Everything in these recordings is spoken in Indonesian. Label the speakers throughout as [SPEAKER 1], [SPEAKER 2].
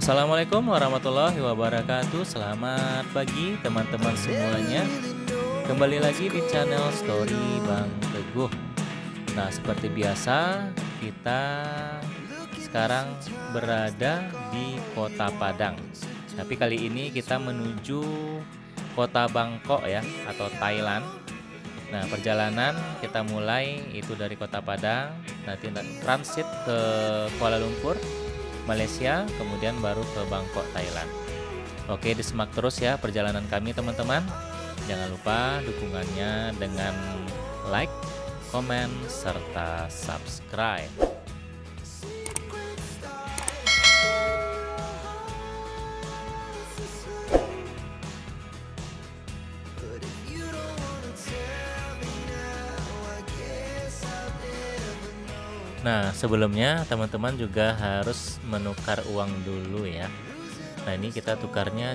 [SPEAKER 1] Assalamualaikum warahmatullahi wabarakatuh. Selamat pagi teman-teman semuanya. Kembali lagi di channel Story Bang Teguh. Nah, seperti biasa kita sekarang berada di Kota Padang. Tapi kali ini kita menuju Kota Bangkok ya, atau Thailand. Nah, perjalanan kita mulai itu dari Kota Padang, nanti transit ke Kuala Lumpur, Malaysia, kemudian baru ke Bangkok, Thailand. Oke, disimak terus ya perjalanan kami teman-teman. Jangan lupa dukungannya dengan like, komen, serta subscribe. Nah, sebelumnya teman-teman juga harus menukar uang dulu ya. Nah, ini kita tukarnya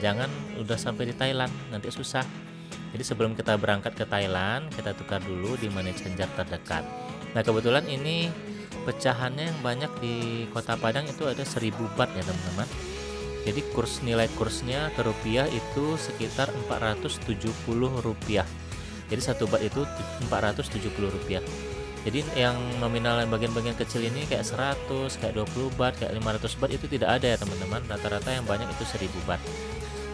[SPEAKER 1] jangan udah sampai di Thailand, nanti susah. Jadi sebelum kita berangkat ke Thailand, kita tukar dulu di money changer terdekat. Nah, kebetulan ini pecahannya yang banyak di Kota Padang itu ada 1000 baht ya teman-teman. Jadi nilai kursnya ke rupiah itu sekitar 470 rupiah. Jadi 1 baht itu 470 rupiah. Jadi yang nominal bagian-bagian kecil ini kayak 100, kayak 20 baht, kayak 500 baht itu tidak ada ya teman-teman. Rata-rata yang banyak itu 1000 baht.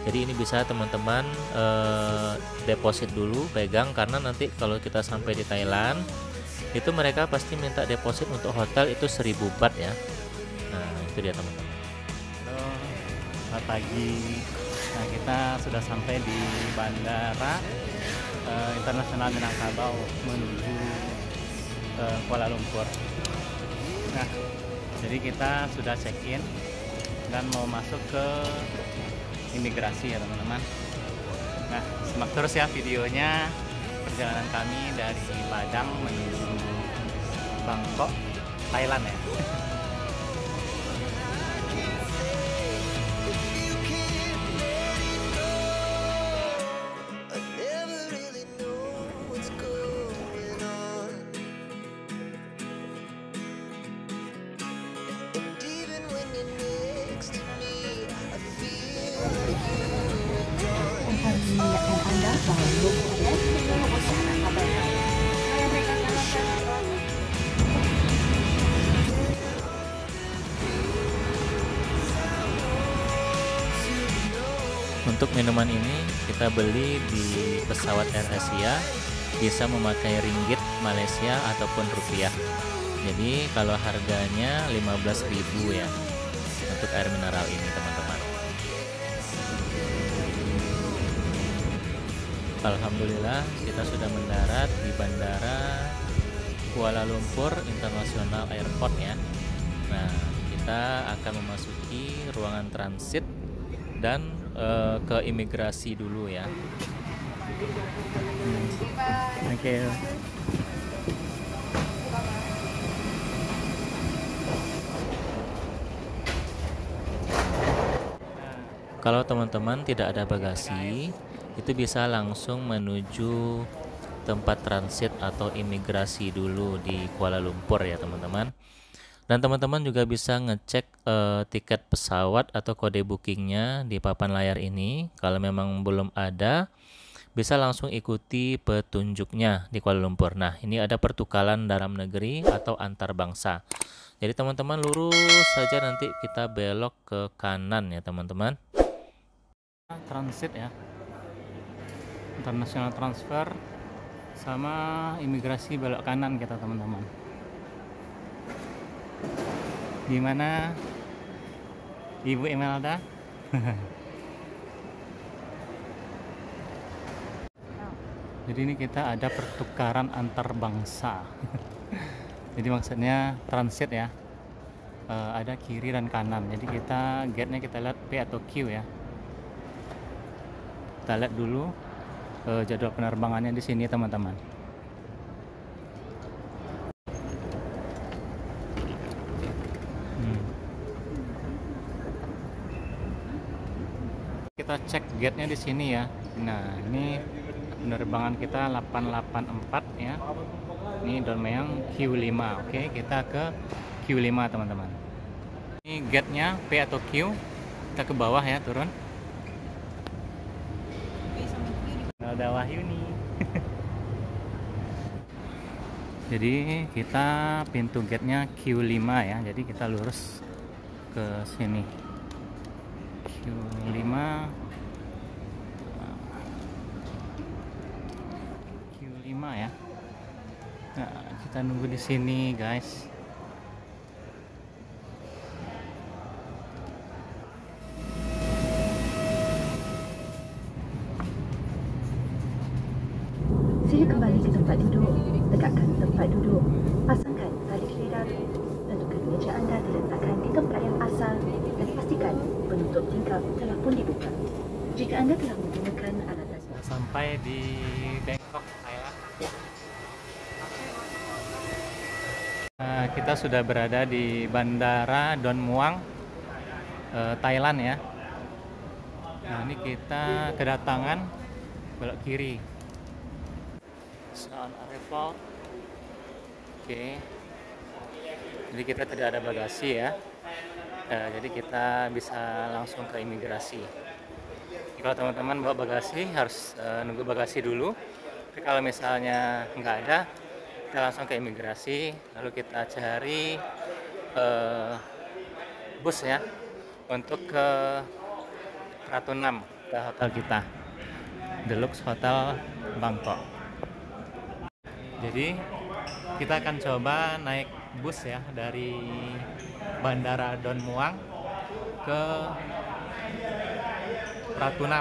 [SPEAKER 1] Jadi ini bisa teman-teman deposit dulu, pegang, karena nanti kalau kita sampai di Thailand itu mereka pasti minta deposit untuk hotel itu 1000 baht ya. Nah, itu dia teman-teman.
[SPEAKER 2] Halo, selamat pagi. Nah, kita sudah sampai di Bandara Internasional Minangkabau menuju Kuala Lumpur. Nah, jadi kita sudah check-in dan mau masuk ke imigrasi ya teman-teman. Nah, simak terus ya videonya perjalanan kami dari Padang menuju Bangkok, Thailand ya.
[SPEAKER 1] Untuk minuman ini kita beli di pesawat AirAsia, bisa memakai ringgit Malaysia ataupun rupiah. Jadi kalau harganya 15.000 ya untuk air mineral ini teman-teman. Alhamdulillah kita sudah mendarat di Bandara Kuala Lumpur International Airport ya. Nah, kita akan memasuki ruangan transit dan ke imigrasi dulu ya.
[SPEAKER 2] Oke.
[SPEAKER 1] Kalau teman-teman tidak ada bagasi, itu bisa langsung menuju tempat transit atau imigrasi dulu di Kuala Lumpur ya teman-teman. Dan teman-teman juga bisa ngecek tiket pesawat atau kode bookingnya di papan layar ini. Kalau memang belum ada, bisa langsung ikuti petunjuknya di Kuala Lumpur. Nah, ini ada pertukaran dalam negeri atau antar bangsa. Jadi teman-teman lurus saja, nanti kita belok ke kanan ya teman-teman.
[SPEAKER 2] Transit ya, international transfer sama imigrasi belok kanan kita teman-teman. Gimana Ibu Imelda? Jadi ini kita ada pertukaran antar bangsa. Jadi maksudnya transit ya, ada kiri dan kanan. Jadi kita gate-nya kita lihat P atau Q ya. Kita lihat dulu jadwal penerbangannya di sini teman-teman. Kita cek gate-nya di sini ya. Nah, ini penerbangan kita 884 ya. Ini Don Mayang Q5. Oke, kita ke Q5 teman-teman. Ini gate-nya P atau Q. Kita ke bawah ya, turun. Ada Wahyu nih. Jadi kita pintu gate-nya Q5 ya. Jadi kita lurus ke sini. Q5. Q5 ya. Nah, kita nunggu di sini, guys.
[SPEAKER 3] Sila kembali ke tempat duduk. Tegakkan tempat duduk. Pasangkan tali keledar. Tentukan meja anda diletakkan di tempat yang asal dan pastikan penutup tingkap telah pun dibuka. Jika anda telah menggunakan alatan.
[SPEAKER 2] Sampai di Bangkok, Thailand. Kita sudah berada di Bandara Don Muang, Thailand ya. Nah, ini kita kedatangan belok kiri. On arrival. Oke. Jadi kita tidak ada bagasi ya. Jadi kita bisa langsung ke imigrasi. Kalau teman-teman bawa bagasi harus nunggu bagasi dulu. Tapi kalau misalnya nggak ada, kita langsung ke imigrasi. Lalu kita cari bus ya untuk ke Ratu 6 ke hotel kita, Deluxe Hotel Bangkok. Jadi kita akan coba naik bus ya dari Bandara Don Muang ke Ratu 6,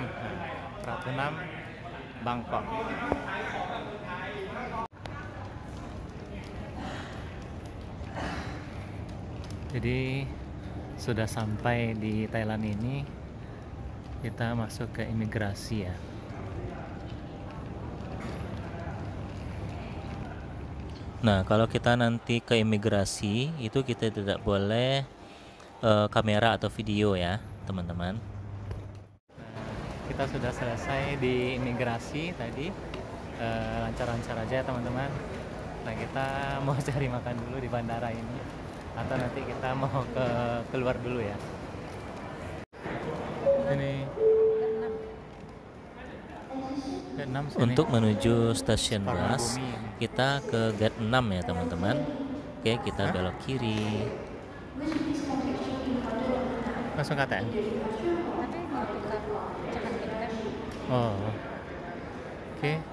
[SPEAKER 2] Ratu 6 Bangkok. Jadi sudah sampai di Thailand ini, kita masuk ke imigrasi ya.
[SPEAKER 1] Nah, kalau kita nanti ke imigrasi itu kita tidak boleh kamera atau video ya, teman-teman.
[SPEAKER 2] Kita sudah selesai di imigrasi tadi, lancar-lancar aja ya teman-teman. Nah, kita mau cari makan dulu di bandara ini, atau nanti kita mau keluar dulu ya. Ini
[SPEAKER 1] Untuk menuju stasiun bus, kita ke gate 6 ya teman-teman. Oke, kita belok kiri.
[SPEAKER 2] Langsung kata. Oh. Oke.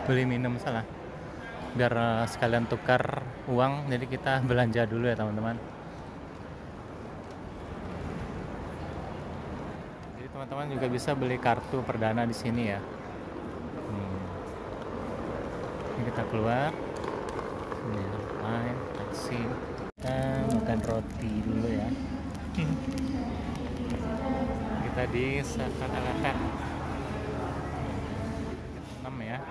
[SPEAKER 2] Beli minum salah. Biar sekalian tukar uang, jadi kita belanja dulu ya teman-teman. Teman-teman juga bisa beli kartu perdana di sini ya. Ini kita keluar. Ini main taksi. Kita makan roti dulu ya. Kita di Seakan-akan 6 ya.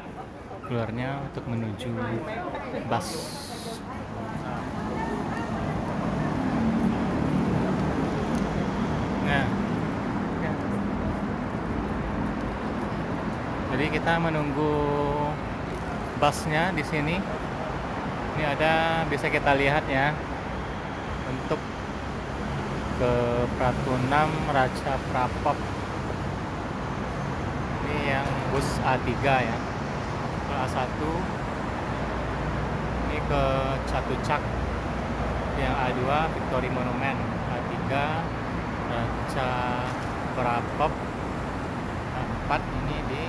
[SPEAKER 2] Keluarnya untuk menuju bus. Nah, jadi kita menunggu busnya di sini. Ini ada, bisa kita lihat ya, untuk ke Ratu 6 Raja Prapop. Ini yang bus A3 ya. Kalau A1 ini ke Chatuchak. Yang A2 Victory Monument. A3 Raja Prapop. A4 ini di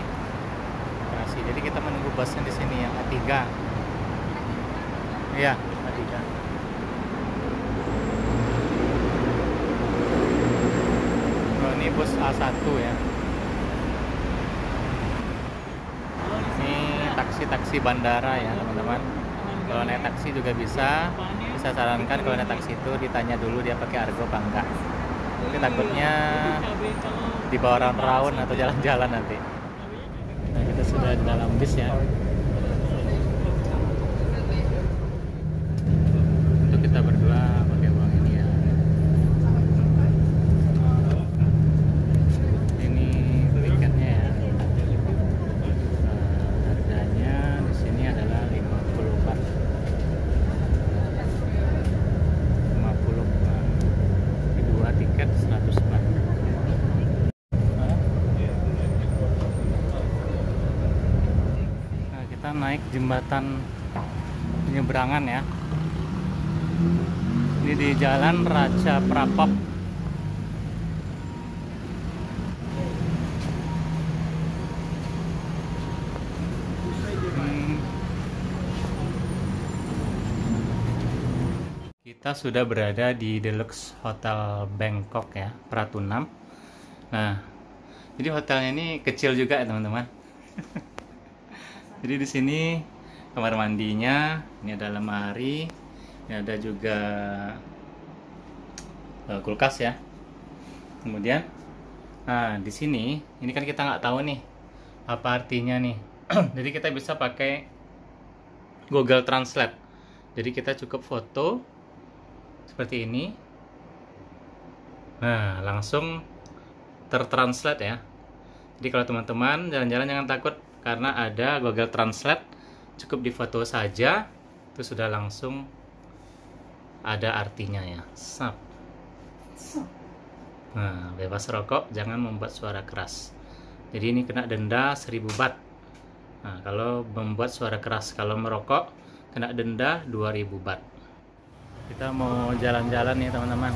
[SPEAKER 2] Bekasi. Jadi kita menunggu busnya di sini yang A3. Iya, A3. Oh, ini bus A1 ya. Ini taksi-taksi bandara ya, teman-teman. Kalau naik taksi juga bisa sarankan kalau naik taksi itu ditanya dulu dia pakai argo apa enggak. Tapi takutnya dibawa round-round atau jalan-jalan nanti. Nah, kita sudah di dalam bis ya. Untuk kita berdua pakai uang ini ya. Ini tiketnya ya. Harganya di sini adalah 50 baht. jembatan penyeberangan ya. Ini di Jalan Raja Prapop. Kita sudah berada di Deluxe Hotel Bangkok ya, Pratunam. Nah, jadi hotelnya ini kecil juga ya teman-teman. Jadi di sini kamar mandinya, ini ada lemari, ini ada juga kulkas ya. Kemudian, nah di sini, ini kan kita nggak tahu nih apa artinya nih. Jadi kita bisa pakai Google Translate. Jadi kita cukup foto seperti ini. Nah, langsung tertranslate ya. Jadi kalau teman-teman jalan-jalan jangan takut karena ada Google Translate, cukup difoto saja itu sudah langsung ada artinya ya. Sap. Nah, bebas rokok, jangan membuat suara keras. Jadi ini kena denda 1000 baht. Nah, kalau membuat suara keras, kalau merokok kena denda 2000 baht. Kita mau jalan-jalan nih teman-teman.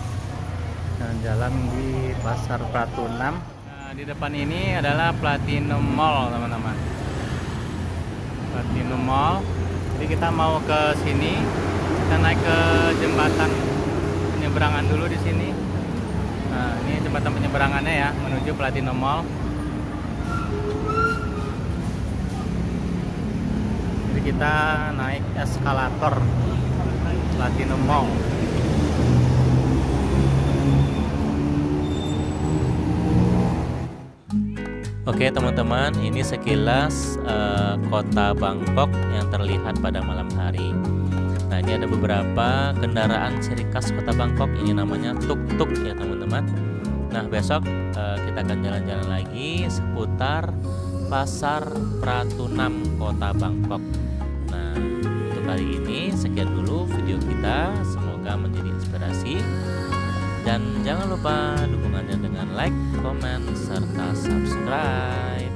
[SPEAKER 2] Jalan-jalan di Pasar Pratunam. Nah, di depan ini adalah Platinum Mall teman-teman. Platinum Mall. Jadi kita mau ke sini. Kita naik ke jembatan penyeberangan dulu di sini. Nah, ini jembatan penyeberangannya ya menuju Platinum Mall. Jadi kita naik eskalator Platinum Mall.
[SPEAKER 1] Oke teman-teman, ini sekilas kota Bangkok yang terlihat pada malam hari. Nah, ini ada beberapa kendaraan ciri khas kota Bangkok. Ini namanya tuk-tuk ya teman-teman. Nah, besok kita akan jalan-jalan lagi seputar Pasar Pratunam kota Bangkok. Nah, untuk kali ini sekian dulu video kita. Semoga menjadi inspirasi. Dan jangan lupa dukungannya dengan like, komen, serta subscribe.